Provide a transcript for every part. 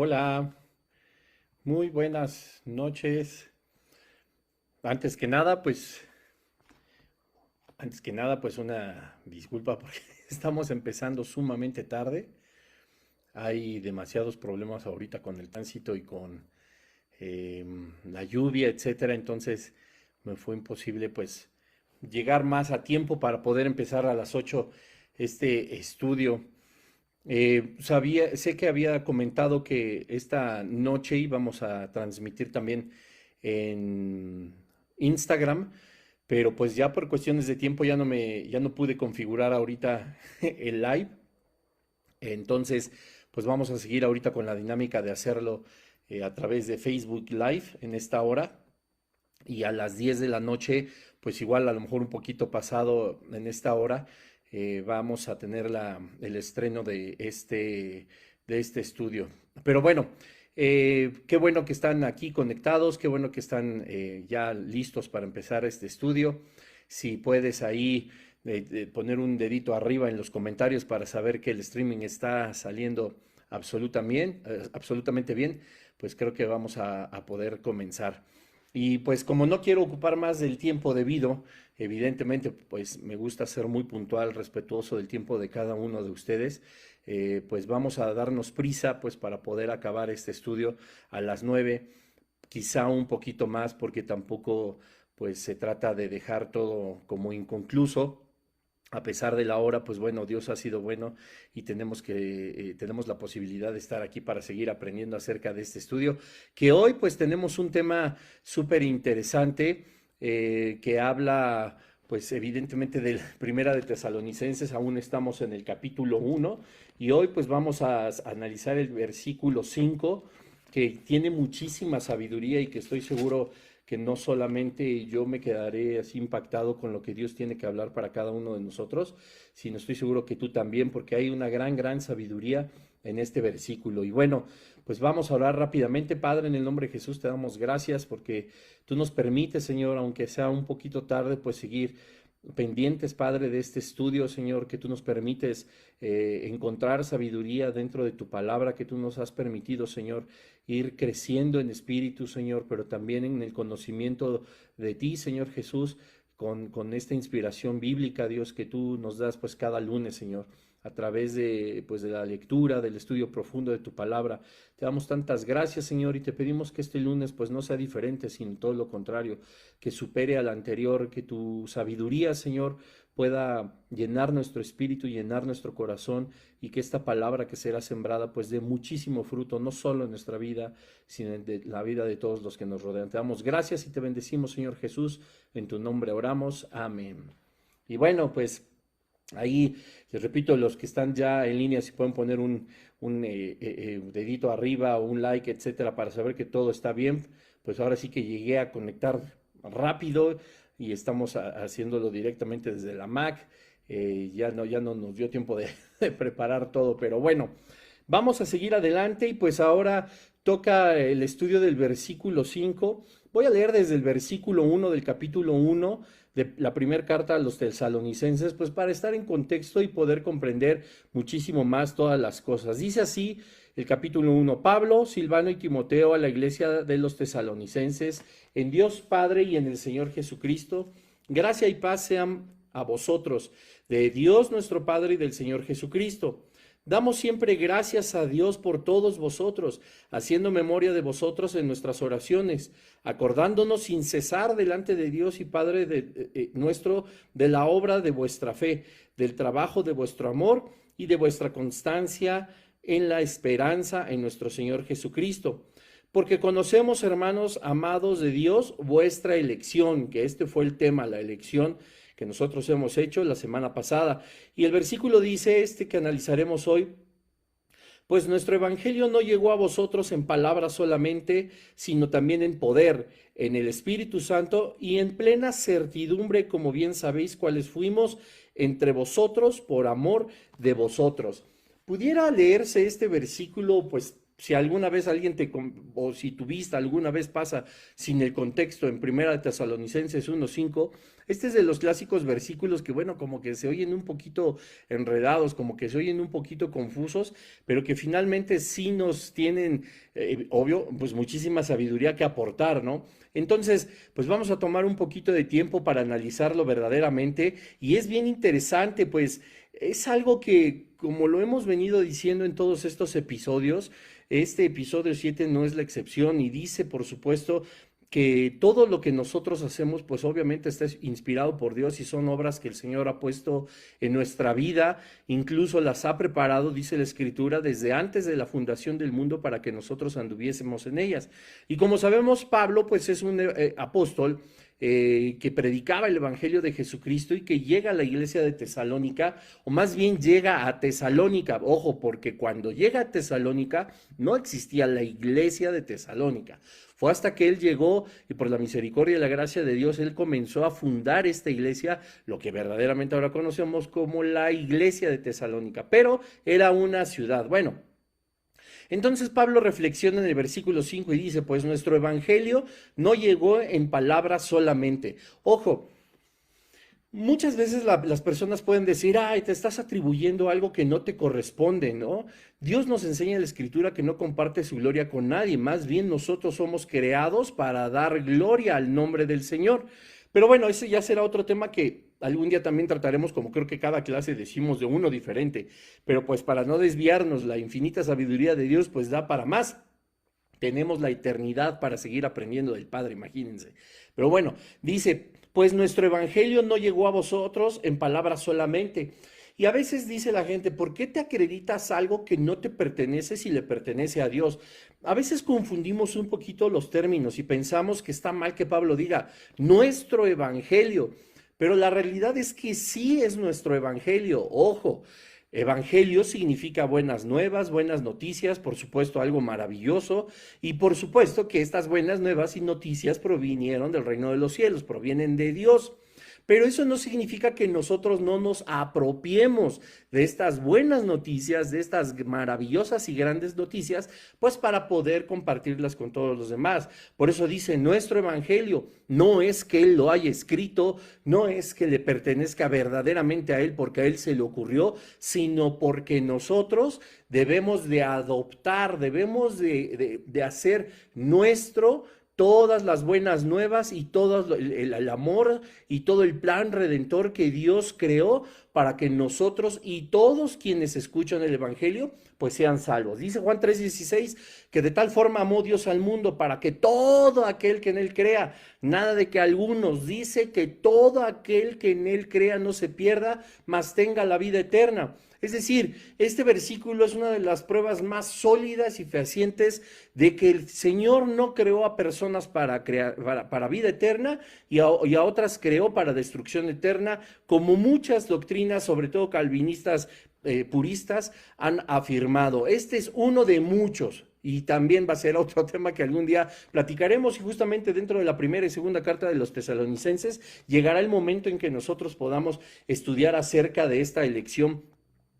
Hola, muy buenas noches. Antes que nada, pues, una disculpa porque estamos empezando sumamente tarde. Hay demasiados problemas ahorita con el tránsito y con la lluvia, etcétera. Entonces, me fue imposible, pues, llegar más a tiempo para poder empezar a las 8 este estudio. Sé que había comentado que esta noche íbamos a transmitir también en Instagram, pero pues ya por cuestiones de tiempo ya no pude configurar ahorita el live. Entonces, pues vamos a seguir ahorita con la dinámica de hacerlo a través de Facebook Live en esta hora y a las 10 de la noche, pues igual a lo mejor un poquito pasado en esta hora, vamos a tener el estreno de este estudio. Pero bueno, qué bueno que están aquí conectados, qué bueno que están ya listos para empezar este estudio. Si puedes ahí poner un dedito arriba en los comentarios para saber que el streaming está saliendo absolutamente bien, pues creo que vamos a poder comenzar. Y pues como no quiero ocupar más del tiempo debido, evidentemente pues me gusta ser muy puntual, respetuoso del tiempo de cada uno de ustedes, pues vamos a darnos prisa pues para poder acabar este estudio a las 9, quizá un poquito más porque tampoco pues se trata de dejar todo como inconcluso. A pesar de la hora, pues bueno, Dios ha sido bueno y tenemos la posibilidad de estar aquí para seguir aprendiendo acerca de este estudio, que hoy pues tenemos un tema súper interesante que habla pues evidentemente de la Primera de Tesalonicenses. Aún estamos en el capítulo 1 y hoy pues vamos a analizar el versículo 5, que tiene muchísima sabiduría y que estoy seguro que no solamente yo me quedaré así impactado con lo que Dios tiene que hablar para cada uno de nosotros, sino estoy seguro que tú también, porque hay una gran sabiduría en este versículo. Y bueno, pues vamos a orar rápidamente. Padre, en el nombre de Jesús te damos gracias porque tú nos permites, Señor, aunque sea un poquito tarde, pues seguir pendientes, Padre, de este estudio, Señor, que tú nos permites encontrar sabiduría dentro de tu palabra, que tú nos has permitido, Señor, ir creciendo en espíritu, Señor, pero también en el conocimiento de ti, Señor Jesús, con esta inspiración bíblica, Dios, que tú nos das pues cada lunes, Señor, a través de, pues, de la lectura, del estudio profundo de tu palabra. Te damos tantas gracias, Señor, y te pedimos que este lunes pues no sea diferente, sino todo lo contrario, que supere al anterior, que tu sabiduría, Señor, pueda llenar nuestro espíritu, llenar nuestro corazón, y que esta palabra que será sembrada pues dé muchísimo fruto, no solo en nuestra vida, sino en la vida de todos los que nos rodean. Te damos gracias y te bendecimos, Señor Jesús, en tu nombre oramos, amén. Y bueno, pues ahí, les repito, los que están ya en línea, si pueden poner un dedito arriba o un like, etcétera, para saber que todo está bien, pues ahora sí que llegué a conectar rápido y estamos haciéndolo directamente desde la Mac. Ya no nos dio tiempo de, de preparar todo, pero bueno, vamos a seguir adelante y pues ahora toca el estudio del versículo 5. Voy a leer desde el versículo 1 del capítulo 1 de la primera carta a los tesalonicenses, pues para estar en contexto y poder comprender muchísimo más todas las cosas. Dice así el capítulo 1: Pablo, Silvano y Timoteo, a la iglesia de los tesalonicenses, en Dios Padre y en el Señor Jesucristo, gracia y paz sean a vosotros, de Dios nuestro Padre y del Señor Jesucristo. Damos siempre gracias a Dios por todos vosotros, haciendo memoria de vosotros en nuestras oraciones, acordándonos sin cesar delante de Dios y Padre nuestro de la obra de vuestra fe, del trabajo de vuestro amor y de vuestra constancia en la esperanza en nuestro Señor Jesucristo. Porque conocemos, hermanos amados de Dios, vuestra elección, que este fue el tema, la elección que nosotros hemos hecho la semana pasada. Y el versículo dice que analizaremos hoy: pues nuestro evangelio no llegó a vosotros en palabras solamente, sino también en poder, en el Espíritu Santo y en plena certidumbre, como bien sabéis cuáles fuimos entre vosotros por amor de vosotros. Pudiera leerse este versículo pues si alguna vez alguien o si tu vista alguna vez pasa sin el contexto en Primera de Tesalonicenses 1:5, este es de los clásicos versículos que, bueno, como que se oyen un poquito enredados, como que se oyen un poquito confusos, pero que finalmente sí nos tienen, obvio, pues muchísima sabiduría que aportar, ¿no? Entonces, pues vamos a tomar un poquito de tiempo para analizarlo verdaderamente y es bien interesante, pues es algo que, como lo hemos venido diciendo en todos estos episodios, este episodio 7 no es la excepción y dice, por supuesto, que todo lo que nosotros hacemos, pues obviamente está inspirado por Dios y son obras que el Señor ha puesto en nuestra vida, incluso las ha preparado, dice la Escritura, desde antes de la fundación del mundo para que nosotros anduviésemos en ellas. Y como sabemos, Pablo, pues es un apóstol que predicaba el Evangelio de Jesucristo y que llega a la iglesia de Tesalónica, o más bien llega a Tesalónica. Ojo, porque cuando llega a Tesalónica no existía la iglesia de Tesalónica. Fue hasta que él llegó y por la misericordia y la gracia de Dios, él comenzó a fundar esta iglesia, lo que verdaderamente ahora conocemos como la iglesia de Tesalónica, pero era una ciudad. Bueno, entonces Pablo reflexiona en el versículo 5 y dice, pues nuestro evangelio no llegó en palabras solamente. Ojo, muchas veces las personas pueden decir, ay, te estás atribuyendo algo que no te corresponde, ¿no? Dios nos enseña en la Escritura que no comparte su gloria con nadie, más bien nosotros somos creados para dar gloria al nombre del Señor. Pero bueno, ese ya será otro tema que algún día también trataremos, como creo que cada clase decimos de uno diferente, pero pues para no desviarnos, la infinita sabiduría de Dios pues da para más. Tenemos la eternidad para seguir aprendiendo del Padre, imagínense. Pero bueno, dice, pues nuestro evangelio no llegó a vosotros en palabras solamente. Y a veces dice la gente, ¿por qué te acreditas algo que no te pertenece si le pertenece a Dios? A veces confundimos un poquito los términos y pensamos que está mal que Pablo diga nuestro evangelio, pero la realidad es que sí es nuestro evangelio. Ojo, evangelio significa buenas nuevas, buenas noticias, por supuesto algo maravilloso, y por supuesto que estas buenas nuevas y noticias provinieron del reino de los cielos, provienen de Dios. Pero eso no significa que nosotros no nos apropiemos de estas buenas noticias, de estas maravillosas y grandes noticias, pues para poder compartirlas con todos los demás. Por eso dice, nuestro evangelio no es que él lo haya escrito, no es que le pertenezca verdaderamente a él porque a él se le ocurrió, sino porque nosotros debemos de adoptar, debemos de hacer nuestro todas las buenas nuevas y todo el amor y todo el plan redentor que Dios creó para que nosotros y todos quienes escuchan el Evangelio pues sean salvos. Dice Juan 3:16 que de tal forma amó Dios al mundo para que todo aquel que en él crea, nada de que algunos, dice que todo aquel que en él crea no se pierda, mas tenga la vida eterna. Es decir, este versículo es una de las pruebas más sólidas y fehacientes de que el Señor no creó a personas para vida eterna y a otras creó para destrucción eterna, como muchas doctrinas, sobre todo calvinistas puristas, han afirmado. Este es uno de muchos. Y también va a ser otro tema que algún día platicaremos y justamente dentro de la primera y segunda carta de los tesalonicenses llegará el momento en que nosotros podamos estudiar acerca de esta elección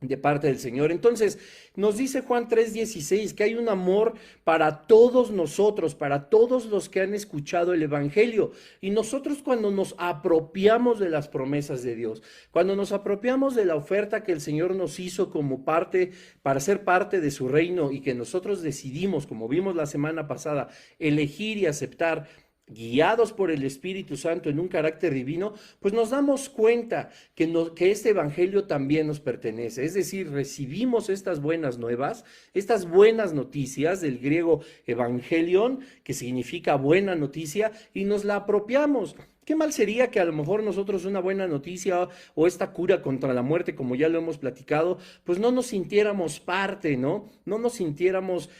de parte del Señor. Entonces, nos dice Juan 3:16 que hay un amor para todos nosotros, para todos los que han escuchado el Evangelio. Y nosotros cuando nos apropiamos de las promesas de Dios, cuando nos apropiamos de la oferta que el Señor nos hizo como parte, para ser parte de su reino y que nosotros decidimos, como vimos la semana pasada, elegir y aceptar, guiados por el Espíritu Santo en un carácter divino, pues nos damos cuenta que este evangelio también nos pertenece. Es decir, recibimos estas buenas nuevas, estas buenas noticias del griego evangelion, que significa buena noticia, y nos la apropiamos. Qué mal sería que a lo mejor nosotros una buena noticia o esta cura contra la muerte, como ya lo hemos platicado, pues no nos sintiéramos parte, ¿no? No nos sintiéramos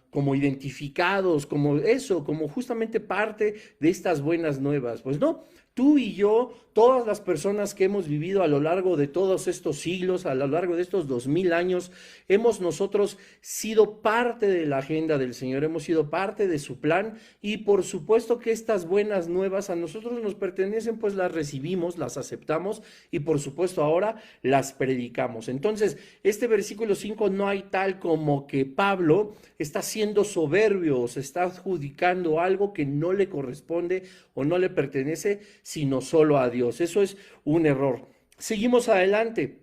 como identificados, como eso, como justamente parte de estas buenas nuevas. Pues no, Tú y yo, todas las personas que hemos vivido a lo largo de todos estos siglos, a lo largo de estos 2000 años, hemos nosotros sido parte de la agenda del Señor, hemos sido parte de su plan y por supuesto que estas buenas nuevas a nosotros nos pertenecen, pues las recibimos, las aceptamos y por supuesto ahora las predicamos. Entonces, este versículo 5 no hay tal como que Pablo está siendo soberbio o se está adjudicando algo que no le corresponde o no le pertenece, sino solo a Dios. Eso es un error. Seguimos adelante.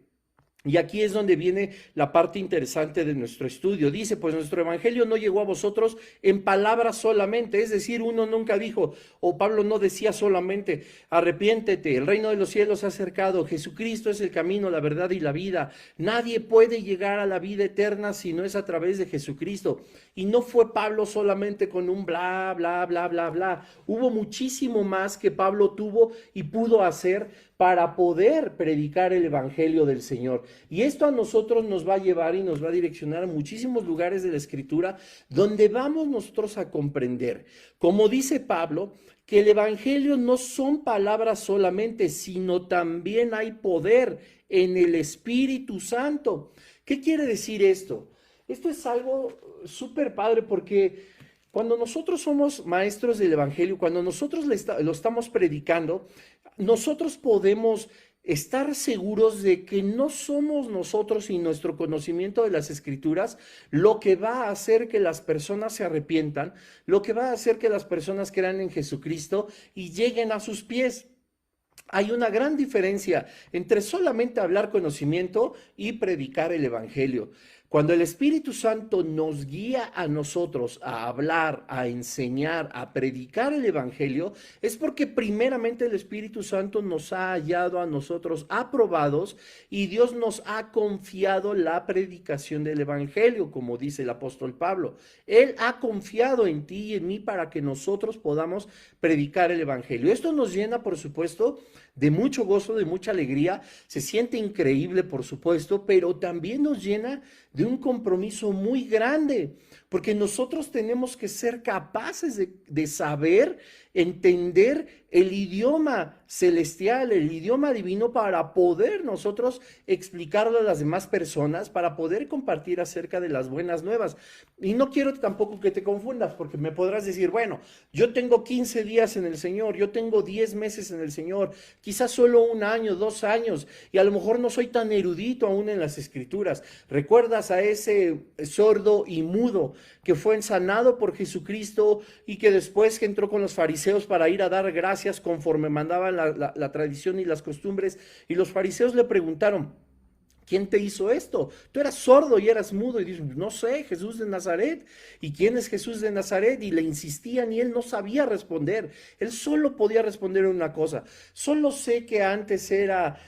Y aquí es donde viene la parte interesante de nuestro estudio. Dice, pues nuestro evangelio no llegó a vosotros en palabras solamente, es decir, uno nunca dijo, o Pablo no decía solamente, arrepiéntete, el reino de los cielos se ha acercado, Jesucristo es el camino, la verdad y la vida. Nadie puede llegar a la vida eterna si no es a través de Jesucristo. Y no fue Pablo solamente con un bla, bla, bla, bla, bla. Hubo muchísimo más que Pablo tuvo y pudo hacer para poder predicar el evangelio del Señor. Y esto a nosotros nos va a llevar y nos va a direccionar a muchísimos lugares de la Escritura donde vamos nosotros a comprender, como dice Pablo, que el evangelio no son palabras solamente, sino también hay poder en el Espíritu Santo. ¿Qué quiere decir esto? Esto es algo súper padre porque cuando nosotros somos maestros del evangelio, cuando nosotros lo estamos predicando, nosotros podemos estar seguros de que no somos nosotros y nuestro conocimiento de las escrituras lo que va a hacer que las personas se arrepientan, lo que va a hacer que las personas crean en Jesucristo y lleguen a sus pies. Hay una gran diferencia entre solamente hablar conocimiento y predicar el evangelio. Cuando el Espíritu Santo nos guía a nosotros a hablar, a enseñar, a predicar el Evangelio, es porque primeramente el Espíritu Santo nos ha hallado a nosotros aprobados y Dios nos ha confiado la predicación del Evangelio, como dice el apóstol Pablo. Él ha confiado en ti y en mí para que nosotros podamos predicar el Evangelio. Esto nos llena, por supuesto, de mucho gozo, de mucha alegría, se siente increíble, por supuesto, pero también nos llena de un compromiso muy grande, porque nosotros tenemos que ser capaces de saber, entender el idioma celestial, el idioma divino, para poder nosotros explicarlo a las demás personas, para poder compartir acerca de las buenas nuevas. Y no quiero tampoco que te confundas, porque me podrás decir, bueno, yo tengo 15 días en el Señor, yo tengo 10 meses en el Señor, quizás solo 1 año, 2 años, y a lo mejor no soy tan erudito aún en las Escrituras. ¿Recuerdas a ese sordo y mudo que fue sanado por Jesucristo y que después que entró con los fariseos para ir a dar gracias conforme mandaban la tradición y las costumbres? Y los fariseos le preguntaron, ¿quién te hizo esto? Tú eras sordo y eras mudo. Y dice, no sé, Jesús de Nazaret. ¿Y quién es Jesús de Nazaret? Y le insistían y él no sabía responder. Él solo podía responder una cosa. Solo sé que antes era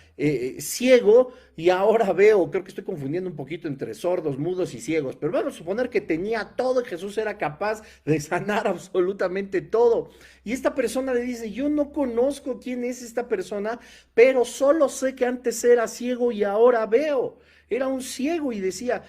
ciego y ahora veo. Creo que estoy confundiendo un poquito entre sordos, mudos y ciegos. Pero vamos a suponer que tenía todo y Jesús era capaz de sanar absolutamente todo. Y esta persona le dice, yo no conozco quién es esta persona, pero solo sé que antes era ciego y ahora veo. Era un ciego y decía,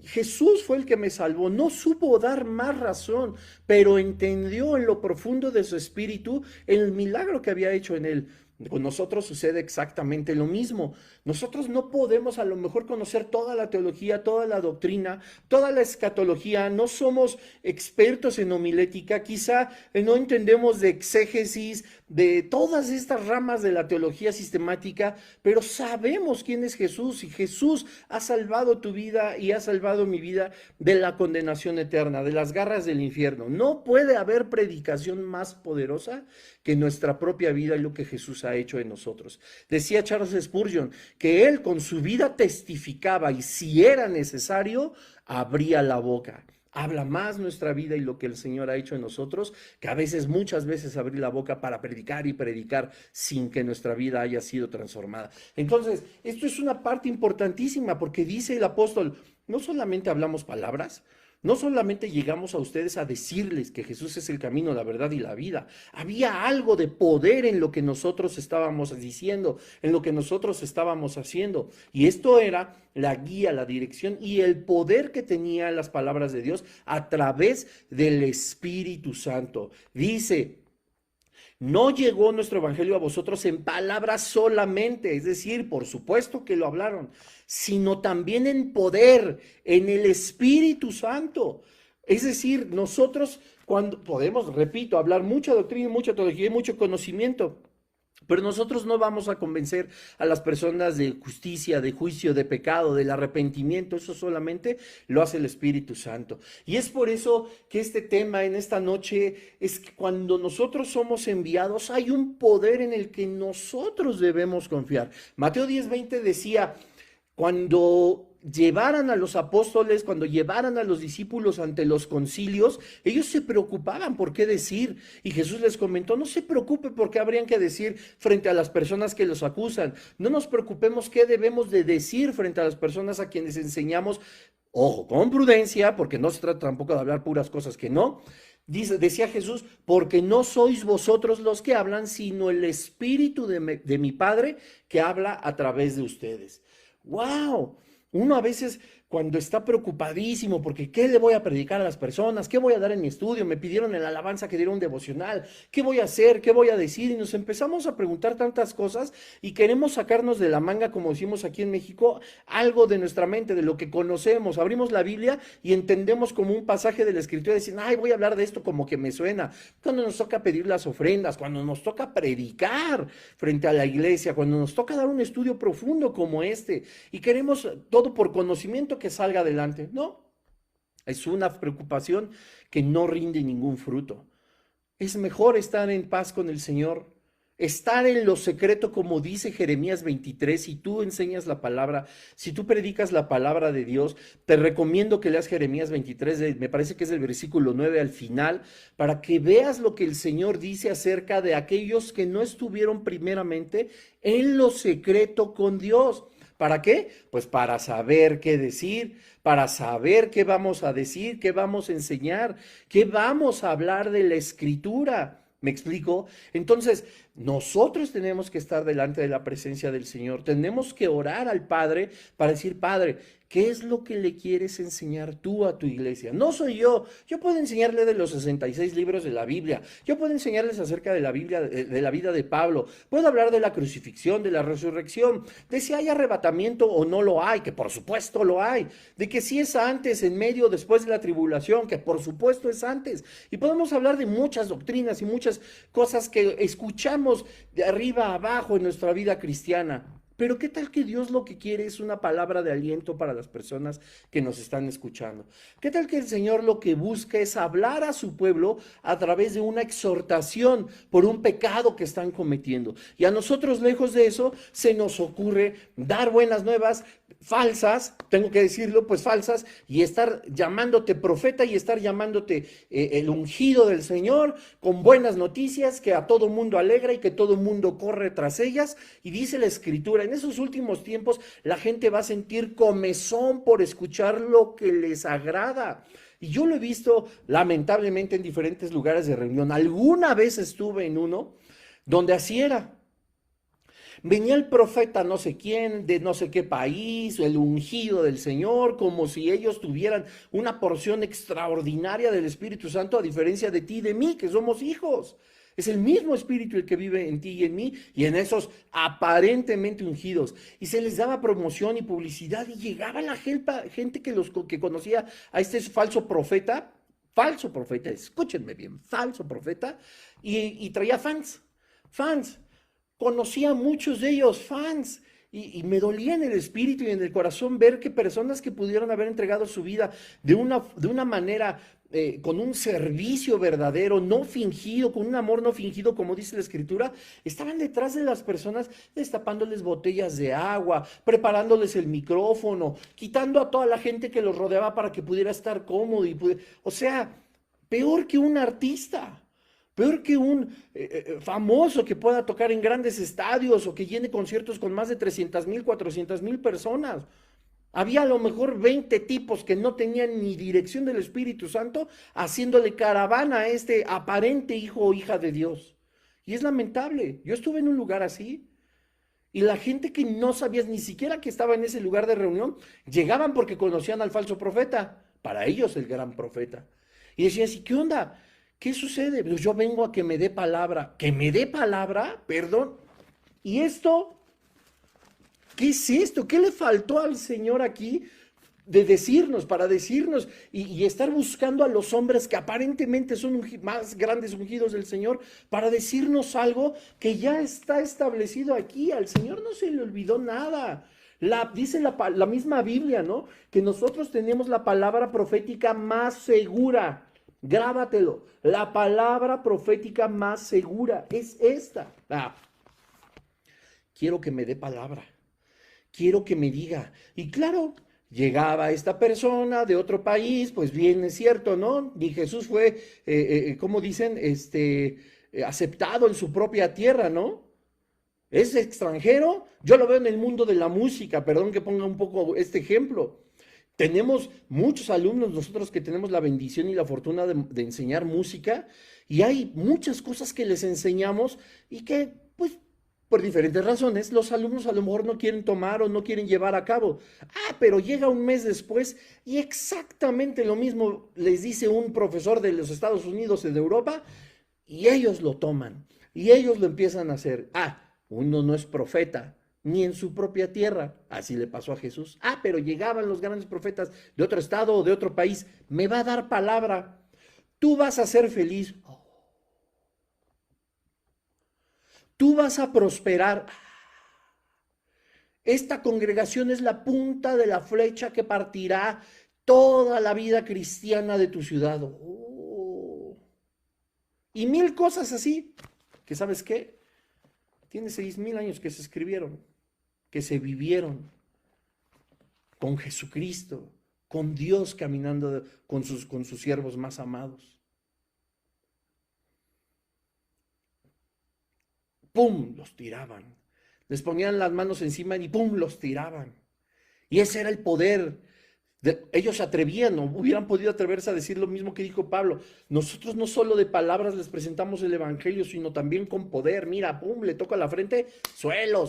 Jesús fue el que me salvó. No supo dar más razón, pero entendió en lo profundo de su espíritu el milagro que había hecho en él. Con nosotros sucede exactamente lo mismo. Nosotros no podemos a lo mejor conocer toda la teología, toda la doctrina, toda la escatología, no somos expertos en homilética, quizá no entendemos de exégesis, de todas estas ramas de la teología sistemática, pero sabemos quién es Jesús y Jesús ha salvado tu vida y ha salvado mi vida de la condenación eterna, de las garras del infierno. No puede haber predicación más poderosa que nuestra propia vida y lo que Jesús ha hecho en nosotros. Decía Charles Spurgeon que él con su vida testificaba y si era necesario, abría la boca. Habla más nuestra vida y lo que el Señor ha hecho en nosotros, que a veces, muchas veces abrir la boca para predicar y predicar sin que nuestra vida haya sido transformada. Entonces, esto es una parte importantísima porque dice el apóstol, no solamente hablamos palabras, no solamente llegamos a ustedes a decirles que Jesús es el camino, la verdad y la vida. Había algo de poder en lo que nosotros estábamos diciendo, en lo que nosotros estábamos haciendo. Y esto era la guía, la dirección y el poder que tenían las palabras de Dios a través del Espíritu Santo. Dice No llegó nuestro evangelio a vosotros en palabras solamente, es decir, por supuesto que lo hablaron, sino también en poder, en el Espíritu Santo. Es decir, nosotros cuando podemos, repito, hablar mucha doctrina, mucha teología y mucho conocimiento, pero nosotros no vamos a convencer a las personas de justicia, de juicio, de pecado, del arrepentimiento. Eso solamente lo hace el Espíritu Santo. Y es por eso que este tema en esta noche es que cuando nosotros somos enviados hay un poder en el que nosotros debemos confiar. Mateo 10:20 decía, cuando llevaran a los apóstoles, cuando llevaran a los discípulos ante los concilios, ellos se preocupaban por qué decir. Y Jesús les comentó, no se preocupe por qué habrían que decir frente a las personas que los acusan. No nos preocupemos qué debemos de decir frente a las personas a quienes enseñamos. Ojo, con prudencia, porque no se trata tampoco de hablar puras cosas que no. Decía Jesús, porque no sois vosotros los que hablan, sino el Espíritu de mi Padre que habla a través de ustedes. ¡Wow! Uno a veces cuando está preocupadísimo porque ¿qué le voy a predicar a las personas? ¿Qué voy a dar en mi estudio? Me pidieron en la alabanza que diera un devocional. ¿Qué voy a hacer? ¿Qué voy a decir? Y nos empezamos a preguntar tantas cosas y queremos sacarnos de la manga, como decimos aquí en México, algo de nuestra mente, de lo que conocemos. Abrimos la Biblia y entendemos como un pasaje de la Escritura y decimos, ay, voy a hablar de esto como que me suena. Cuando nos toca pedir las ofrendas, cuando nos toca predicar frente a la iglesia, cuando nos toca dar un estudio profundo como este y queremos todo por conocimiento que salga adelante. No, es una preocupación que no rinde ningún fruto. Es mejor estar en paz con el Señor, estar en lo secreto, como dice Jeremías 23. Si tú enseñas la palabra, si tú predicas la palabra de Dios, te recomiendo que leas Jeremías 23, me parece que es el versículo 9 al final, para que veas lo que el Señor dice acerca de aquellos que no estuvieron primeramente en lo secreto con Dios. ¿Para qué? Pues para saber qué decir, para saber qué vamos a decir, qué vamos a enseñar, qué vamos a hablar de la Escritura. ¿Me explico? Entonces, nosotros tenemos que estar delante de la presencia del Señor. Tenemos que orar al Padre para decir, Padre, ¿qué es lo que le quieres enseñar tú a tu iglesia? No soy yo. Yo puedo enseñarle de los 66 libros de la Biblia. Yo puedo enseñarles acerca de la Biblia, de la vida de Pablo. Puedo hablar de la crucifixión, de la resurrección, de si hay arrebatamiento o no lo hay, que por supuesto lo hay. De que si es antes, en medio, después de la tribulación, que por supuesto es antes. Y podemos hablar de muchas doctrinas y muchas cosas que escuchamos de arriba a abajo en nuestra vida cristiana. Pero ¿qué tal que Dios lo que quiere es una palabra de aliento para las personas que nos están escuchando? ¿Qué tal que el Señor lo que busca es hablar a su pueblo a través de una exhortación por un pecado que están cometiendo? Y a nosotros, lejos de eso, se nos ocurre dar buenas nuevas falsas, tengo que decirlo, pues falsas, y estar llamándote profeta y estar llamándote el ungido del Señor con buenas noticias que a todo mundo alegra y que todo mundo corre tras ellas. Y dice la Escritura, en esos últimos tiempos la gente va a sentir comezón por escuchar lo que les agrada. Y yo lo he visto lamentablemente en diferentes lugares de reunión. Alguna vez estuve en uno donde así era. Venía el profeta no sé quién, de no sé qué país, el ungido del Señor, como si ellos tuvieran una porción extraordinaria del Espíritu Santo, a diferencia de ti y de mí, que somos hijos. Es el mismo Espíritu el que vive en ti y en mí, y en esos aparentemente ungidos. Y se les daba promoción y publicidad, y llegaba la gente que conocía a este falso profeta, escúchenme bien, falso profeta, y traía fans. Conocía a muchos de ellos, fans, y me dolía en el espíritu y en el corazón ver que personas que pudieron haber entregado su vida de una manera, con un servicio verdadero, no fingido, con un amor no fingido, como dice la Escritura, estaban detrás de las personas destapándoles botellas de agua, preparándoles el micrófono, quitando a toda la gente que los rodeaba para que pudiera estar cómodo. O sea, peor que un artista. Peor que un famoso que pueda tocar en grandes estadios o que llene conciertos con más de 300,000, 400,000 personas. Había a lo mejor 20 tipos que no tenían ni dirección del Espíritu Santo haciéndole caravana a este aparente hijo o hija de Dios. Y es lamentable. Yo estuve en un lugar así y la gente que no sabías ni siquiera que estaba en ese lugar de reunión, llegaban porque conocían al falso profeta, para ellos el gran profeta. Y decían así, ¿qué onda? ¿Qué sucede? Pues yo vengo a que me dé palabra. ¿Que me dé palabra? Perdón. ¿Y esto? ¿Qué es esto? ¿Qué le faltó al Señor aquí de decirnos, para decirnos y estar buscando a los hombres que aparentemente son más grandes ungidos del Señor para decirnos algo que ya está establecido aquí? Al Señor no se le olvidó nada. Dice la misma Biblia, ¿no? Que nosotros tenemos la palabra profética más segura. Grábatelo. La palabra profética más segura es esta. Quiero que me dé palabra. Quiero que me diga. Y claro, llegaba esta persona de otro país, pues bien es cierto, ¿no? Y Jesús fue, ¿cómo dicen? Aceptado en su propia tierra, ¿no? ¿Es extranjero? Yo lo veo en el mundo de la música, perdón que ponga un poco este ejemplo. Tenemos muchos alumnos nosotros que tenemos la bendición y la fortuna de enseñar música y hay muchas cosas que les enseñamos y que, pues, por diferentes razones, los alumnos a lo mejor no quieren tomar o no quieren llevar a cabo. Pero llega un mes después y exactamente lo mismo les dice un profesor de los Estados Unidos y de Europa y ellos lo toman y ellos lo empiezan a hacer. Uno no es profeta ni en su propia tierra. Así le pasó a Jesús. Pero llegaban los grandes profetas de otro estado o de otro país. Me va a dar palabra. Tú vas a ser feliz. Tú vas a prosperar. Esta congregación es la punta de la flecha que partirá toda la vida cristiana de tu ciudad. Y mil cosas así, que ¿sabes qué? Tiene 6,000 años que se escribieron, que se vivieron con Jesucristo, con Dios caminando con sus siervos más amados. ¡Pum! Los tiraban. Les ponían las manos encima y ¡pum! Los tiraban. Y ese era el poder. Ellos se atrevían, o hubieran podido atreverse a decir lo mismo que dijo Pablo. Nosotros no solo de palabras les presentamos el evangelio, sino también con poder. Mira, pum, le toca la frente, suelo.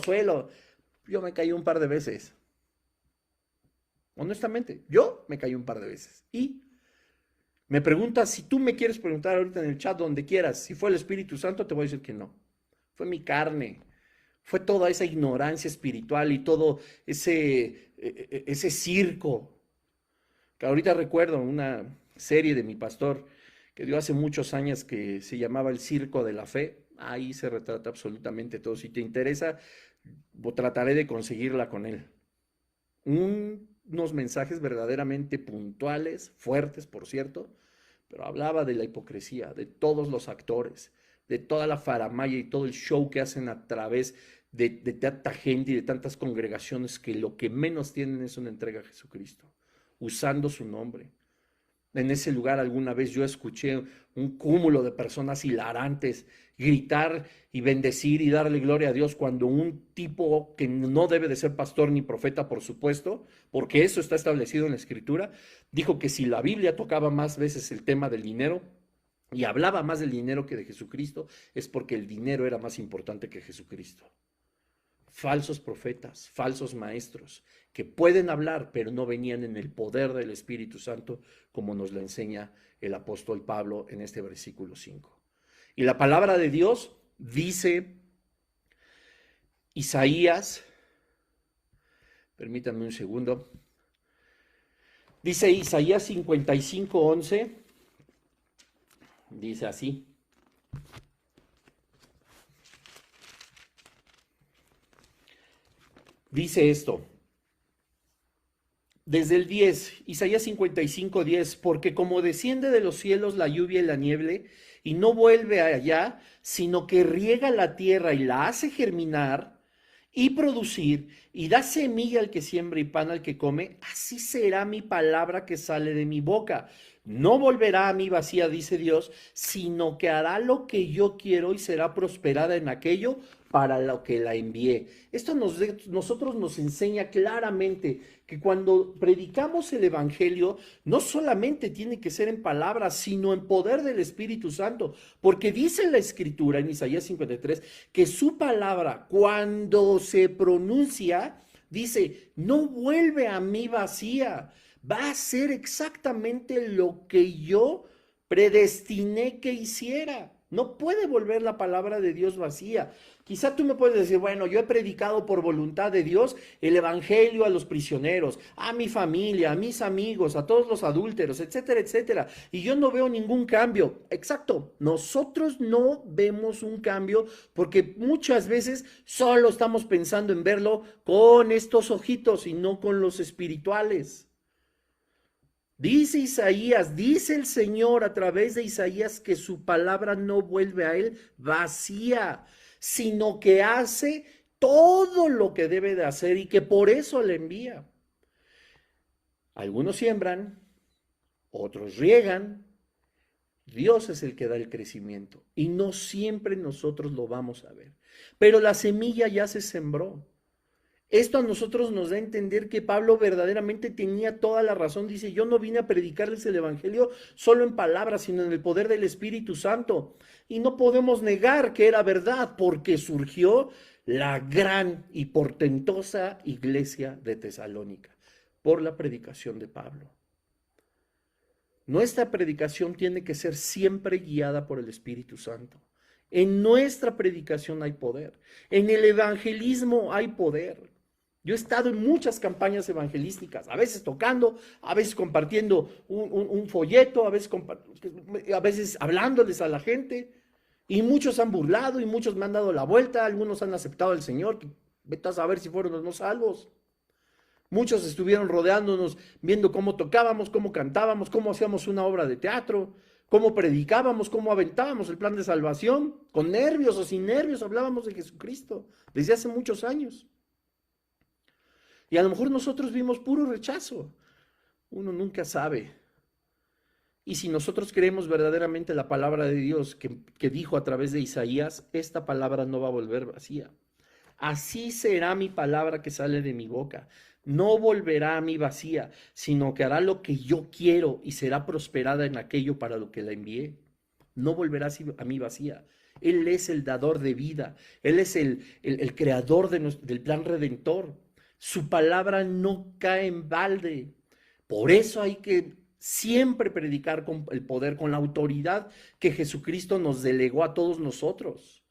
Yo me caí un par de veces. Honestamente, yo me caí un par de veces. Y me preguntas, si tú me quieres preguntar ahorita en el chat, donde quieras, si fue el Espíritu Santo, te voy a decir que no. Fue mi carne. Fue toda esa ignorancia espiritual y todo ese circo. Que ahorita recuerdo una serie de mi pastor que dio hace muchos años que se llamaba El Circo de la Fe. Ahí se retrata absolutamente todo. Si te interesa, trataré de conseguirla con él. Unos mensajes verdaderamente puntuales, fuertes, por cierto, pero hablaba de la hipocresía, de todos los actores, de toda la faramaya y todo el show que hacen a través de tanta gente y de tantas congregaciones que lo que menos tienen es una entrega a Jesucristo, usando su nombre. En ese lugar alguna vez yo escuché un cúmulo de personas hilarantes gritar y bendecir y darle gloria a Dios cuando un tipo que no debe de ser pastor ni profeta, por supuesto, porque eso está establecido en la Escritura, dijo que si la Biblia tocaba más veces el tema del dinero y hablaba más del dinero que de Jesucristo, es porque el dinero era más importante que Jesucristo. Falsos profetas, falsos maestros, que pueden hablar, pero no venían en el poder del Espíritu Santo, como nos lo enseña el apóstol Pablo en este versículo 5. Y la palabra de Dios dice, Isaías, permítanme un segundo, dice Isaías 55:11, dice así. Dice esto, desde el 10, Isaías 55:10, porque como desciende de los cielos la lluvia y la nieve, y no vuelve allá, sino que riega la tierra y la hace germinar y producir, y da semilla al que siembra y pan al que come, así será mi palabra que sale de mi boca. No volverá a mí vacía, dice Dios, sino que hará lo que yo quiero y será prosperada en aquello para lo que la envié. Esto nosotros nos enseña claramente que cuando predicamos el Evangelio, no solamente tiene que ser en palabras, sino en poder del Espíritu Santo, porque dice la Escritura en Isaías 53 que su palabra, cuando se pronuncia, dice, no vuelve a mí vacía, va a ser exactamente lo que yo predestiné que hiciera. No puede volver la palabra de Dios vacía. Quizá tú me puedes decir, bueno, yo he predicado por voluntad de Dios el evangelio a los prisioneros, a mi familia, a mis amigos, a todos los adúlteros, etcétera, etcétera. Y yo no veo ningún cambio. Exacto, nosotros no vemos un cambio porque muchas veces solo estamos pensando en verlo con estos ojitos y no con los espirituales. Dice Isaías, dice el Señor a través de Isaías que su palabra no vuelve a él vacía, sino que hace todo lo que debe de hacer y que por eso le envía. Algunos siembran, otros riegan, Dios es el que da el crecimiento y no siempre nosotros lo vamos a ver, pero la semilla ya se sembró. Esto a nosotros nos da a entender que Pablo verdaderamente tenía toda la razón. Dice, yo no vine a predicarles el evangelio solo en palabras, sino en el poder del Espíritu Santo. Y no podemos negar que era verdad, porque surgió la gran y portentosa iglesia de Tesalónica por la predicación de Pablo. Nuestra predicación tiene que ser siempre guiada por el Espíritu Santo. En nuestra predicación hay poder. En el evangelismo hay poder. Yo he estado en muchas campañas evangelísticas, a veces tocando, a veces compartiendo un folleto, a veces hablándoles a la gente, y muchos han burlado y muchos me han dado la vuelta, algunos han aceptado al Señor, que vete a saber si fueron los no salvos. Muchos estuvieron rodeándonos, viendo cómo tocábamos, cómo cantábamos, cómo hacíamos una obra de teatro, cómo predicábamos, cómo aventábamos el plan de salvación, con nervios o sin nervios hablábamos de Jesucristo desde hace muchos años. Y a lo mejor nosotros vimos puro rechazo. Uno nunca sabe. Y si nosotros creemos verdaderamente la palabra de Dios que dijo a través de Isaías, esta palabra no va a volver vacía. Así será mi palabra que sale de mi boca. No volverá a mí vacía, sino que hará lo que yo quiero y será prosperada en aquello para lo que la envié. No volverá a mí vacía. Él es el dador de vida. Él es el creador del plan redentor. Su palabra no cae en balde. Por eso hay que siempre predicar con el poder, con la autoridad que Jesucristo nos delegó a todos nosotros.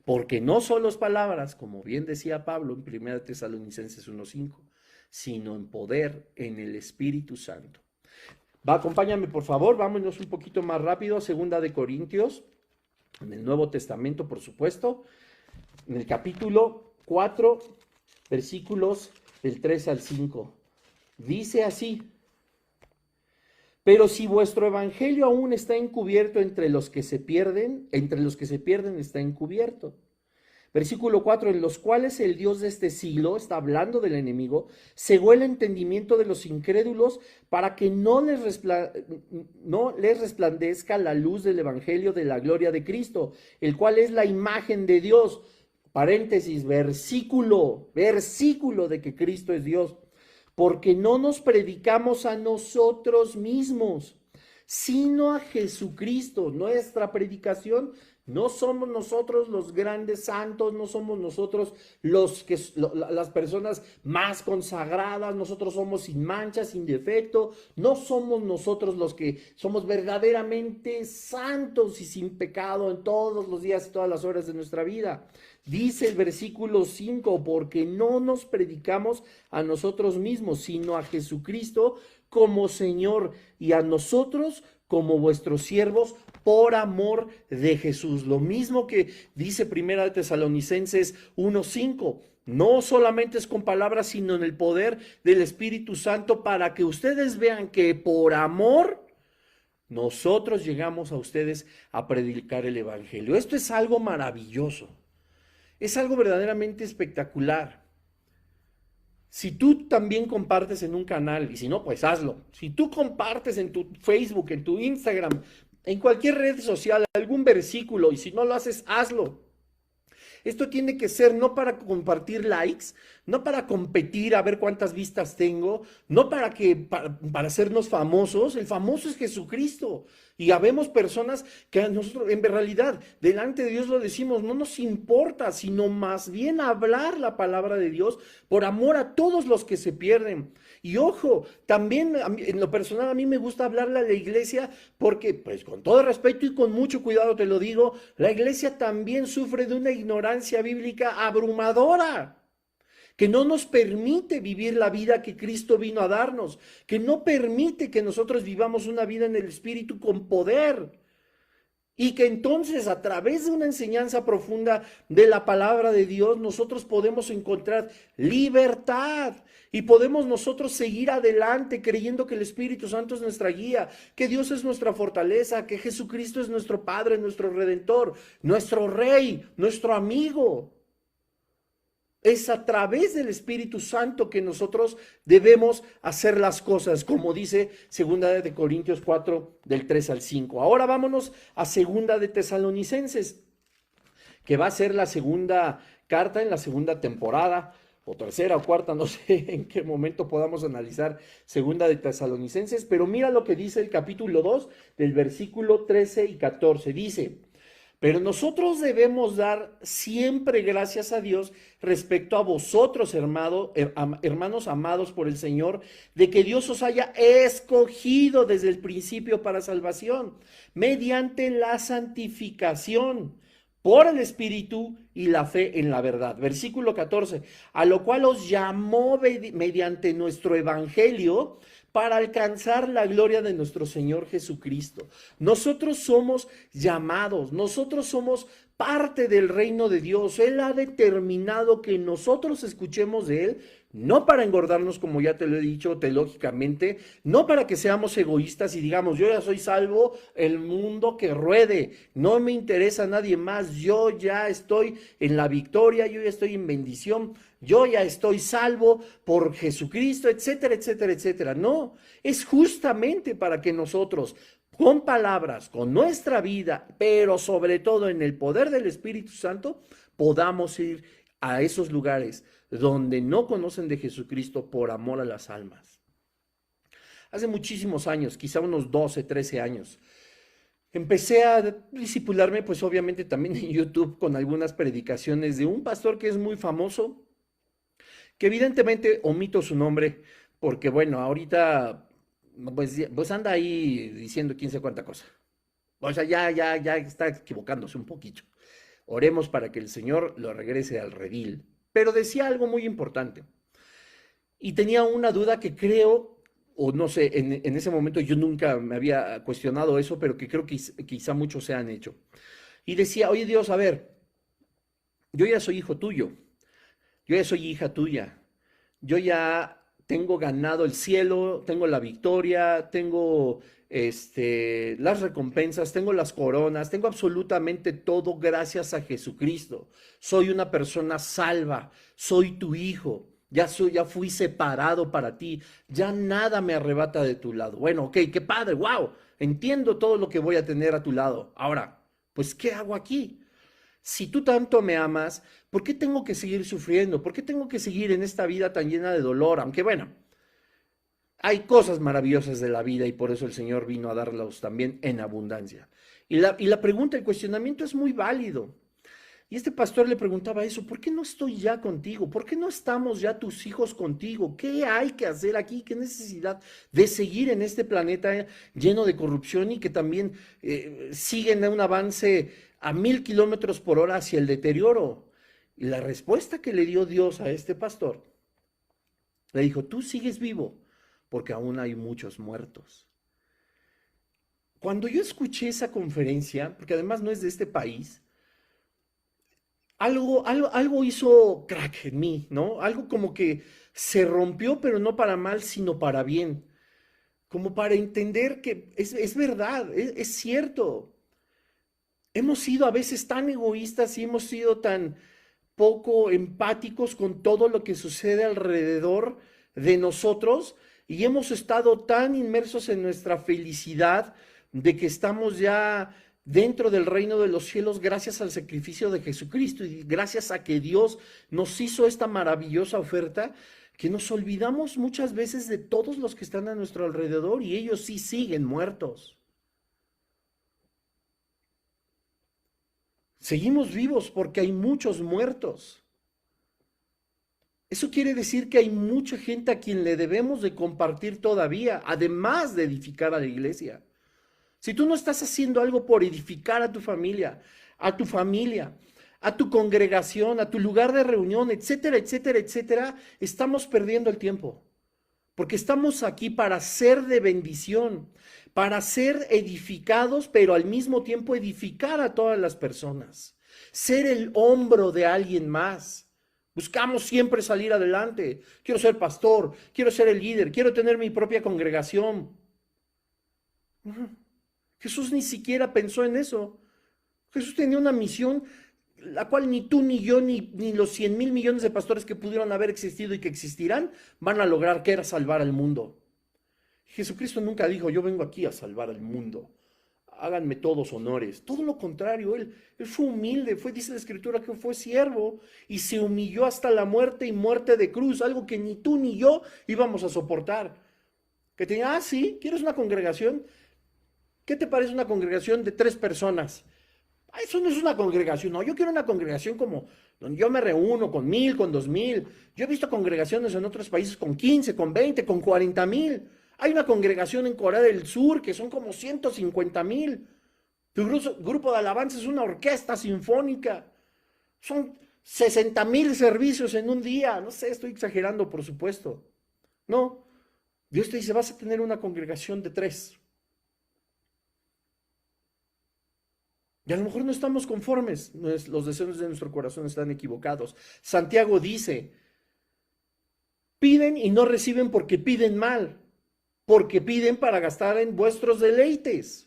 Porque no solo es palabras, como bien decía Pablo en 1 Tesalonicenses 1:5, sino en poder, en el Espíritu Santo. Acompáñame por favor, vámonos un poquito más rápido a 2 de Corintios, en el Nuevo Testamento por supuesto, en el capítulo 4, versículos del 3 al 5. Dice así: pero si vuestro evangelio aún está encubierto entre los que se pierden está encubierto. Versículo 4, en los cuales el Dios de este siglo, está hablando del enemigo, cegó el entendimiento de los incrédulos para que no les resplandezca la luz del evangelio de la gloria de Cristo, el cual es la imagen de Dios. Paréntesis, versículo de que Cristo es Dios. Porque no nos predicamos a nosotros mismos, sino a Jesucristo. Nuestra predicación no somos nosotros los grandes santos, no somos nosotros las personas más consagradas, nosotros somos sin mancha, sin defecto, no somos nosotros los que somos verdaderamente santos y sin pecado en todos los días y todas las horas de nuestra vida. Dice el versículo 5, porque no nos predicamos a nosotros mismos, sino a Jesucristo como Señor y a nosotros como vuestros siervos por amor de Jesús. Lo mismo que dice 1 Tesalonicenses 1:5. No solamente es con palabras, sino en el poder del Espíritu Santo, para que ustedes vean que por amor nosotros llegamos a ustedes a predicar el Evangelio. Esto es algo maravilloso. Es algo verdaderamente espectacular. Si tú también compartes en un canal, y si no, pues hazlo. Si tú compartes en tu Facebook, en tu Instagram, en cualquier red social, algún versículo, y si no lo haces, hazlo. Esto tiene que ser no para compartir likes, no para competir a ver cuántas vistas tengo, no para hacernos famosos. El famoso es Jesucristo. Y habemos personas que a nosotros, en realidad, delante de Dios lo decimos, no nos importa, sino más bien hablar la palabra de Dios por amor a todos los que se pierden. Y ojo, también en lo personal a mí me gusta hablarle a la iglesia porque, pues con todo respeto y con mucho cuidado te lo digo, la iglesia también sufre de una ignorancia bíblica abrumadora, que no nos permite vivir la vida que Cristo vino a darnos, que no permite que nosotros vivamos una vida en el Espíritu con poder. Y que entonces a través de una enseñanza profunda de la palabra de Dios nosotros podemos encontrar libertad y podemos nosotros seguir adelante creyendo que el Espíritu Santo es nuestra guía, que Dios es nuestra fortaleza, que Jesucristo es nuestro Padre, nuestro Redentor, nuestro Rey, nuestro amigo. Es a través del Espíritu Santo que nosotros debemos hacer las cosas, como dice 2 de Corintios 4, del 3 al 5. Ahora vámonos a 2 de Tesalonicenses, que va a ser la segunda carta en la segunda temporada, o tercera o cuarta, no sé en qué momento podamos analizar 2 de Tesalonicenses, pero mira lo que dice el capítulo 2, del versículo 13 y 14. Dice: pero nosotros debemos dar siempre gracias a Dios respecto a vosotros, hermanos amados por el Señor, de que Dios os haya escogido desde el principio para salvación, mediante la santificación por el Espíritu y la fe en la verdad. Versículo 14, a lo cual os llamó mediante nuestro Evangelio para alcanzar la gloria de nuestro Señor Jesucristo. Nosotros somos llamados, nosotros somos parte del reino de Dios. Él ha determinado que nosotros escuchemos de Él, no para engordarnos, como ya te lo he dicho teológicamente, no para que seamos egoístas y digamos, yo ya soy salvo, el mundo que ruede, no me interesa a nadie más, yo ya estoy en la victoria, yo ya estoy en bendición, yo ya estoy salvo por Jesucristo, etcétera, etcétera, etcétera. No, es justamente para que nosotros, con palabras, con nuestra vida, pero sobre todo en el poder del Espíritu Santo, podamos ir a esos lugares donde no conocen de Jesucristo por amor a las almas. Hace muchísimos años, quizá unos 12, 13 años, empecé a discipularme, pues obviamente también en YouTube, con algunas predicaciones de un pastor que es muy famoso, que evidentemente omito su nombre, porque bueno, ahorita pues anda ahí diciendo quién sabe cuánta cosa. O sea, ya está equivocándose un poquito. Oremos para que el Señor lo regrese al redil. Pero decía algo muy importante. Y tenía una duda que creo, o no sé, en ese momento yo nunca me había cuestionado eso, pero que creo que quizá muchos se han hecho. Y decía, oye Dios, a ver, yo ya soy hijo tuyo, yo ya soy hija tuya, yo ya tengo ganado el cielo, tengo la victoria, tengo las recompensas, tengo las coronas, tengo absolutamente todo gracias a Jesucristo. Soy una persona salva, soy tu hijo, ya fui separado para ti, ya nada me arrebata de tu lado. Bueno, ok, qué padre, wow, entiendo todo lo que voy a tener a tu lado. Ahora, pues, ¿qué hago aquí? Si tú tanto me amas, ¿por qué tengo que seguir sufriendo? ¿Por qué tengo que seguir en esta vida tan llena de dolor? Aunque bueno, hay cosas maravillosas de la vida y por eso el Señor vino a darlos también en abundancia. Y la pregunta, el cuestionamiento es muy válido. Y este pastor le preguntaba eso, ¿por qué no estoy ya contigo? ¿Por qué no estamos ya tus hijos contigo? ¿Qué hay que hacer aquí? ¿Qué necesidad de seguir en este planeta lleno de corrupción y que también siguen un avance a 1000 kilómetros por hora hacia el deterioro? Y la respuesta que le dio Dios a este pastor, le dijo, tú sigues vivo porque aún hay muchos muertos. Cuando yo escuché esa conferencia, porque además no es de este país, algo hizo crack en mí, ¿no? Algo como que se rompió, pero no para mal, sino para bien. Como para entender que es verdad, es cierto. Hemos sido a veces tan egoístas y hemos sido tan poco empáticos con todo lo que sucede alrededor de nosotros y hemos estado tan inmersos en nuestra felicidad de que estamos ya dentro del reino de los cielos gracias al sacrificio de Jesucristo y gracias a que Dios nos hizo esta maravillosa oferta, que nos olvidamos muchas veces de todos los que están a nuestro alrededor y ellos sí siguen muertos. Seguimos vivos porque hay muchos muertos. Eso quiere decir que hay mucha gente a quien le debemos de compartir todavía, además de edificar a la iglesia. Si tú no estás haciendo algo por edificar a tu familia, a tu congregación, a tu lugar de reunión, etcétera, etcétera, etcétera, estamos perdiendo el tiempo. Porque estamos aquí para ser de bendición, para ser edificados, pero al mismo tiempo edificar a todas las personas. Ser el hombro de alguien más. Buscamos siempre salir adelante. Quiero ser pastor, quiero ser el líder, quiero tener mi propia congregación. Jesús ni siquiera pensó en eso. Jesús tenía una misión la cual ni tú, ni yo, ni los 100,000 millones de pastores que pudieron haber existido y que existirán van a lograr, que era salvar al mundo. Jesucristo nunca dijo, yo vengo aquí a salvar al mundo, háganme todos honores. Todo lo contrario, él fue humilde, dice la Escritura que fue siervo y se humilló hasta la muerte y muerte de cruz, algo que ni tú ni yo íbamos a soportar. Que tenía, sí, ¿quieres una congregación? ¿Qué te parece una congregación de 3 personas? Eso no es una congregación, no, yo quiero una congregación como donde yo me reúno con 1,000, con 2,000. Yo he visto congregaciones en otros países con 15, con 20, con 40,000. Hay una congregación en Corea del Sur que son como 150,000. Tu grupo de alabanza es una orquesta sinfónica. Son 60,000 servicios en un día. No sé, estoy exagerando, por supuesto. No, Dios te dice, vas a tener una congregación de 3. Y a lo mejor no estamos conformes, los deseos de nuestro corazón están equivocados. Santiago dice, piden y no reciben porque piden mal, porque piden para gastar en vuestros deleites,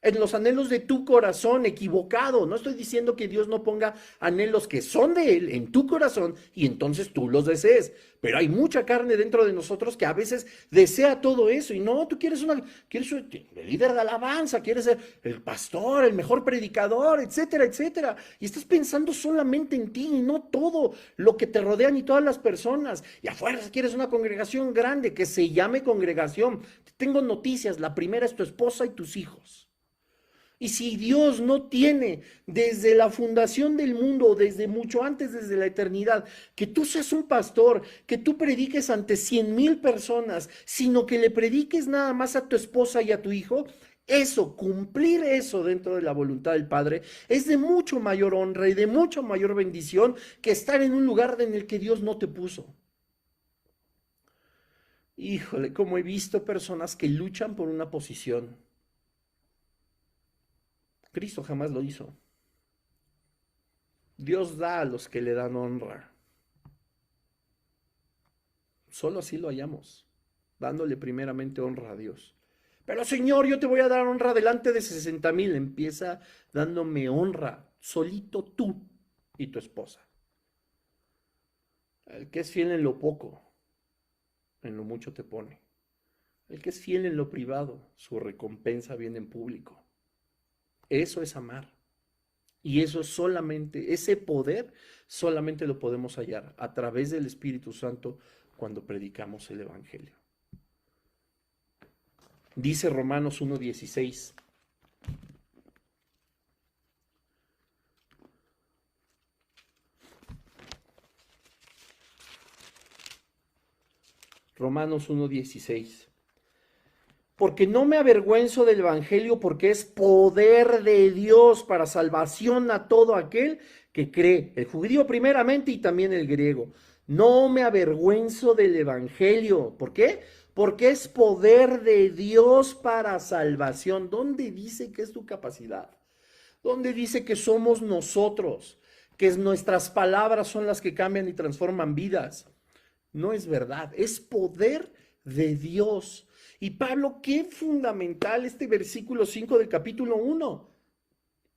en los anhelos de tu corazón equivocado. No estoy diciendo que Dios no ponga anhelos que son de Él en tu corazón y entonces tú los desees. Pero hay mucha carne dentro de nosotros que a veces desea todo eso. Y no, tú quieres ser el líder de alabanza, quieres ser el pastor, el mejor predicador, etcétera, etcétera. Y estás pensando solamente en ti y no todo lo que te rodean y todas las personas. Y afuera quieres una congregación grande que se llame congregación. Tengo noticias. La primera es tu esposa y tus hijos. Y si Dios no tiene desde la fundación del mundo, desde mucho antes, desde la eternidad, que tú seas un pastor, que tú prediques ante 100,000 personas, sino que le prediques nada más a tu esposa y a tu hijo, eso, cumplir eso dentro de la voluntad del Padre, es de mucho mayor honra y de mucho mayor bendición que estar en un lugar en el que Dios no te puso. Híjole, como he visto personas que luchan por una posición. Cristo jamás lo hizo. Dios da a los que le dan honra. Solo así lo hallamos, dándole primeramente honra a Dios. Pero Señor, yo te voy a dar honra delante de 60,000. Empieza dándome honra, solito tú y tu esposa. El que es fiel en lo poco, en lo mucho te pone. El que es fiel en lo privado, su recompensa viene en público. Eso es amar. Y eso solamente, ese poder solamente lo podemos hallar a través del Espíritu Santo cuando predicamos el Evangelio. Dice Romanos 1:16. Romanos 1:16. Porque no me avergüenzo del Evangelio, porque es poder de Dios para salvación a todo aquel que cree, el judío primeramente y también el griego. No me avergüenzo del Evangelio. ¿Por qué? Porque es poder de Dios para salvación. ¿Dónde dice que es tu capacidad? ¿Dónde dice que somos nosotros? Que nuestras palabras son las que cambian y transforman vidas. No es verdad, es poder de Dios. Y Pablo, qué fundamental este versículo 5 del capítulo 1.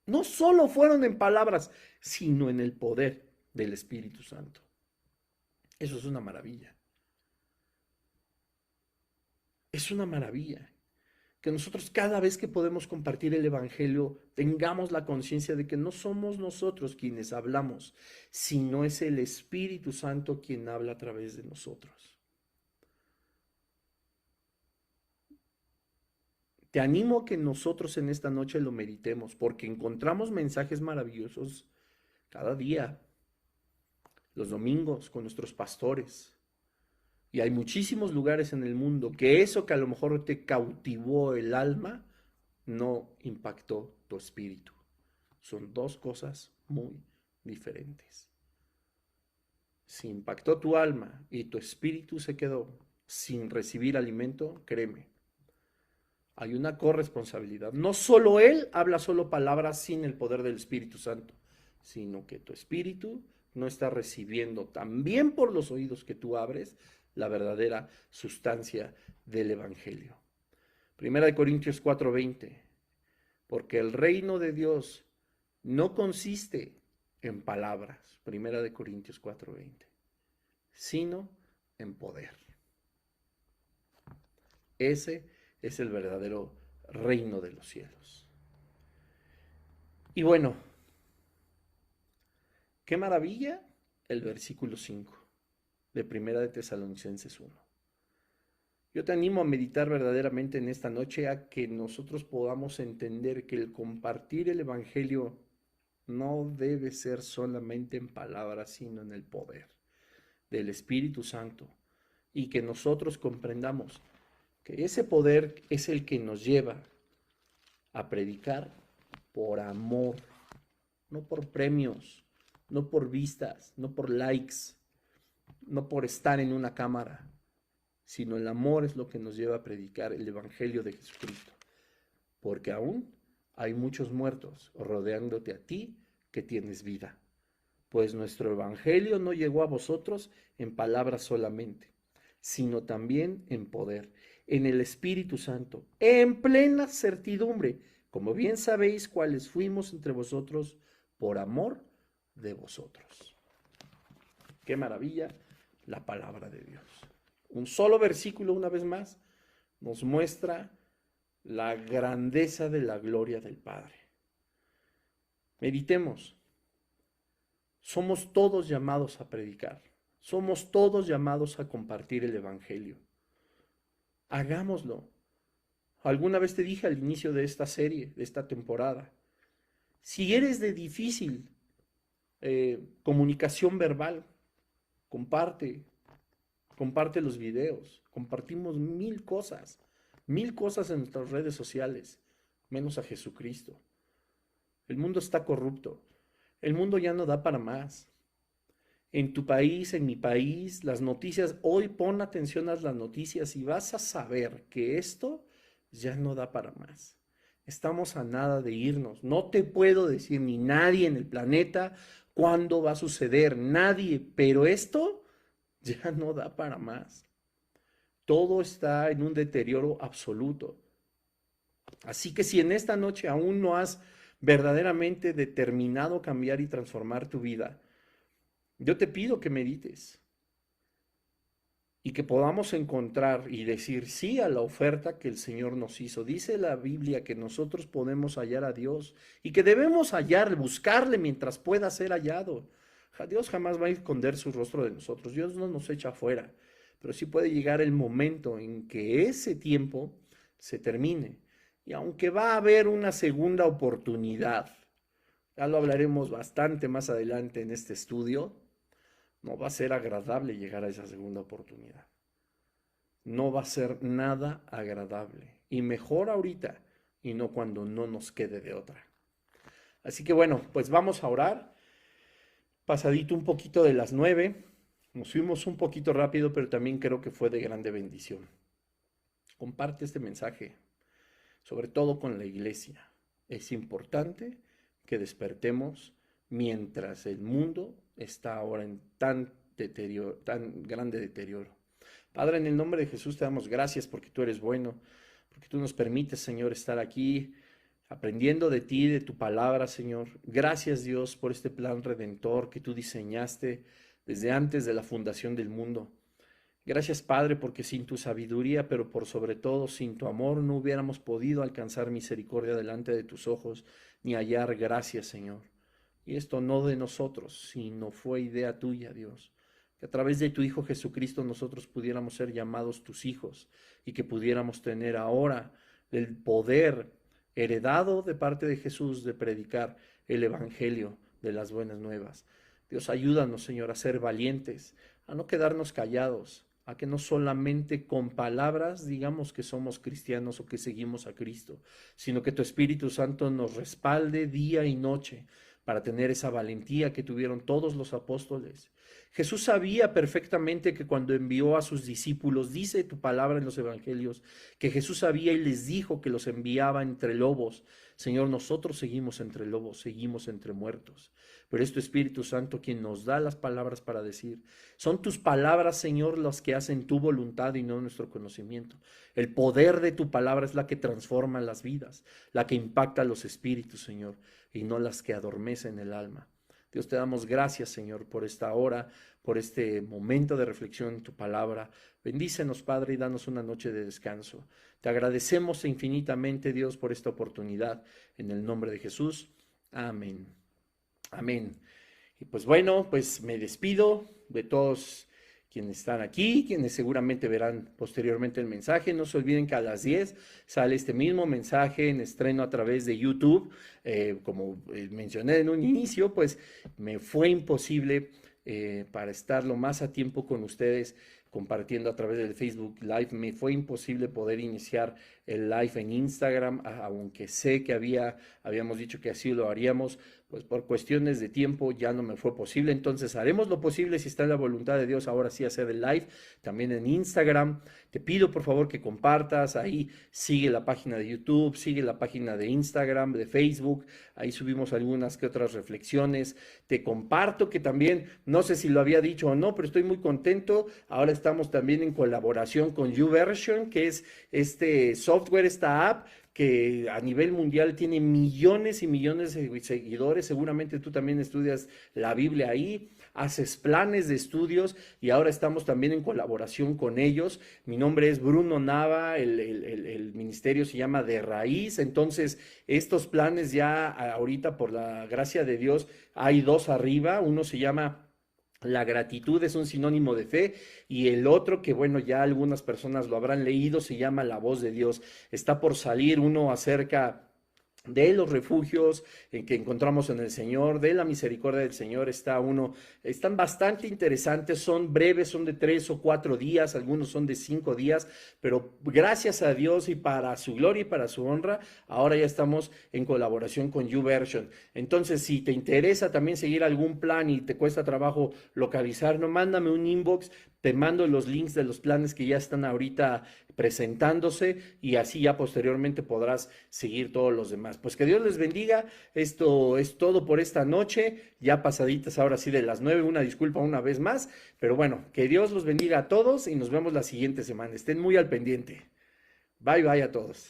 No solo fueron en palabras, sino en el poder del Espíritu Santo. Eso es una maravilla. Es una maravilla. Que nosotros cada vez que podemos compartir el Evangelio tengamos la conciencia de que no somos nosotros quienes hablamos, sino es el Espíritu Santo quien habla a través de nosotros. Te animo a que nosotros en esta noche lo meditemos, porque encontramos mensajes maravillosos cada día, los domingos con nuestros pastores. Y hay muchísimos lugares en el mundo que eso que a lo mejor te cautivó el alma, no impactó tu espíritu. Son dos cosas muy diferentes. Si impactó tu alma y tu espíritu se quedó sin recibir alimento, créeme, hay una corresponsabilidad. No solo Él habla solo palabras sin el poder del Espíritu Santo, sino que tu espíritu no está recibiendo también por los oídos que tú abres la verdadera sustancia del Evangelio. Primera de Corintios 4:20, porque el reino de Dios no consiste en palabras, Primera de Corintios 4:20, sino en poder. Ese es el verdadero reino de los cielos. Y bueno, qué maravilla el versículo 5 de Primera de Tesalonicenses 1. Yo te animo a meditar verdaderamente en esta noche a que nosotros podamos entender que el compartir el Evangelio no debe ser solamente en palabras, sino en el poder del Espíritu Santo, y que nosotros comprendamos que ese poder es el que nos lleva a predicar por amor, no por premios, no por vistas, no por likes, no por estar en una cámara, sino el amor es lo que nos lleva a predicar el Evangelio de Jesucristo, porque aún hay muchos muertos rodeándote a ti que tienes vida, pues nuestro Evangelio no llegó a vosotros en palabras solamente, sino también en poder, en el Espíritu Santo, en plena certidumbre, como bien sabéis cuáles fuimos entre vosotros por amor de vosotros. Qué maravilla la palabra de Dios. Un solo versículo, una vez más, nos muestra la grandeza de la gloria del Padre. Meditemos. Somos todos llamados a predicar. Somos todos llamados a compartir el Evangelio. Hagámoslo. Alguna vez te dije al inicio de esta serie, de esta temporada, si eres de difícil comunicación verbal, comparte los videos, compartimos mil cosas en nuestras redes sociales, menos a Jesucristo. El mundo está corrupto, el mundo ya no da para más. En tu país, en mi país, las noticias, hoy pon atención a las noticias y vas a saber que esto ya no da para más. Estamos a nada de irnos. No te puedo decir ni nadie en el planeta cuándo va a suceder, nadie, pero esto ya no da para más. Todo está en un deterioro absoluto. Así que si en esta noche aún no has verdaderamente determinado cambiar y transformar tu vida, yo te pido que medites y que podamos encontrar y decir sí a la oferta que el Señor nos hizo. Dice la Biblia que nosotros podemos hallar a Dios y que debemos hallarle, buscarle mientras pueda ser hallado. Dios jamás va a esconder su rostro de nosotros. Dios no nos echa afuera, pero sí puede llegar el momento en que ese tiempo se termine. Y aunque va a haber una segunda oportunidad, ya lo hablaremos bastante más adelante en este estudio, no va a ser agradable llegar a esa segunda oportunidad. No va a ser nada agradable. Y mejor ahorita y no cuando no nos quede de otra. Así que bueno, pues vamos a orar. Pasadito un poquito de las 9. Nos fuimos un poquito rápido, pero también creo que fue de grande bendición. Comparte este mensaje, sobre todo con la iglesia. Es importante que despertemos mientras el mundo está ahora en tan grande deterioro. Padre, en el nombre de Jesús te damos gracias porque tú eres bueno, porque tú nos permites, Señor, estar aquí aprendiendo de ti, de tu palabra, Señor. Gracias, Dios, por este plan redentor que tú diseñaste desde antes de la fundación del mundo. Gracias, Padre, porque sin tu sabiduría, pero por sobre todo sin tu amor, no hubiéramos podido alcanzar misericordia delante de tus ojos, ni hallar gracia, Señor. Y esto no de nosotros, sino fue idea tuya, Dios. Que a través de tu Hijo Jesucristo nosotros pudiéramos ser llamados tus hijos y que pudiéramos tener ahora el poder heredado de parte de Jesús de predicar el Evangelio de las buenas nuevas. Dios, ayúdanos, Señor, a ser valientes, a no quedarnos callados, a que no solamente con palabras digamos que somos cristianos o que seguimos a Cristo, sino que tu Espíritu Santo nos respalde día y noche para tener esa valentía que tuvieron todos los apóstoles. Jesús sabía perfectamente que cuando envió a sus discípulos, dice tu palabra en los evangelios, que Jesús sabía y les dijo que los enviaba entre lobos. Señor, nosotros seguimos entre lobos, seguimos entre muertos, pero es tu Espíritu Santo quien nos da las palabras para decir. Son tus palabras, Señor, las que hacen tu voluntad y no nuestro conocimiento. El poder de tu palabra es la que transforma las vidas, la que impacta los espíritus, Señor, y no las que adormecen el alma. Dios, te damos gracias, Señor, por esta hora, por este momento de reflexión en tu palabra. Bendícenos, Padre, y danos una noche de descanso. Te agradecemos infinitamente, Dios, por esta oportunidad. En el nombre de Jesús. Amén. Amén. Y pues bueno, pues me despido de todos quienes están aquí, quienes seguramente verán posteriormente el mensaje. No se olviden que a las 10 sale este mismo mensaje en estreno a través de YouTube. Como mencioné en un inicio, pues me fue imposible para estar lo más a tiempo con ustedes compartiendo a través del Facebook Live. Me fue imposible poder iniciar el live en Instagram, aunque sé que habíamos dicho que así lo haríamos, pues por cuestiones de tiempo ya no me fue posible. Entonces haremos lo posible, si está en la voluntad de Dios, ahora sí hacer el live también en Instagram. Te pido por favor que compartas ahí, sigue la página de YouTube, sigue la página de Instagram, de Facebook, ahí subimos algunas que otras reflexiones. Te comparto que también, no sé si lo había dicho o no, pero estoy muy contento. Ahora estamos también en colaboración con YouVersion, que es este software, esta app que a nivel mundial tiene millones y millones de seguidores. Seguramente tú también estudias la Biblia ahí, haces planes de estudios y ahora estamos también en colaboración con ellos. Mi nombre es Bruno Nava, el ministerio se llama De Raíz. Entonces estos planes ya ahorita, por la gracia de Dios, hay dos arriba. Uno se llama La gratitud es un sinónimo de fe, y el otro, que bueno, ya algunas personas lo habrán leído, se llama La voz de Dios. Está por salir uno acerca de los refugios que encontramos en el Señor, de la misericordia del Señor. Está uno, están bastante interesantes, son breves, son de 3 o 4 días, algunos son de 5 días, pero gracias a Dios y para su gloria y para su honra, ahora ya estamos en colaboración con YouVersion. Entonces, si te interesa también seguir algún plan y te cuesta trabajo localizar, no, mándame un inbox, te mando los links de los planes que ya están ahorita presentándose, y así ya posteriormente podrás seguir todos los demás. Pues que Dios les bendiga. Esto es todo por esta noche, ya pasaditas ahora sí de las 9, una disculpa una vez más, pero bueno, que Dios los bendiga a todos y nos vemos la siguiente semana. Estén muy al pendiente. Bye bye a todos.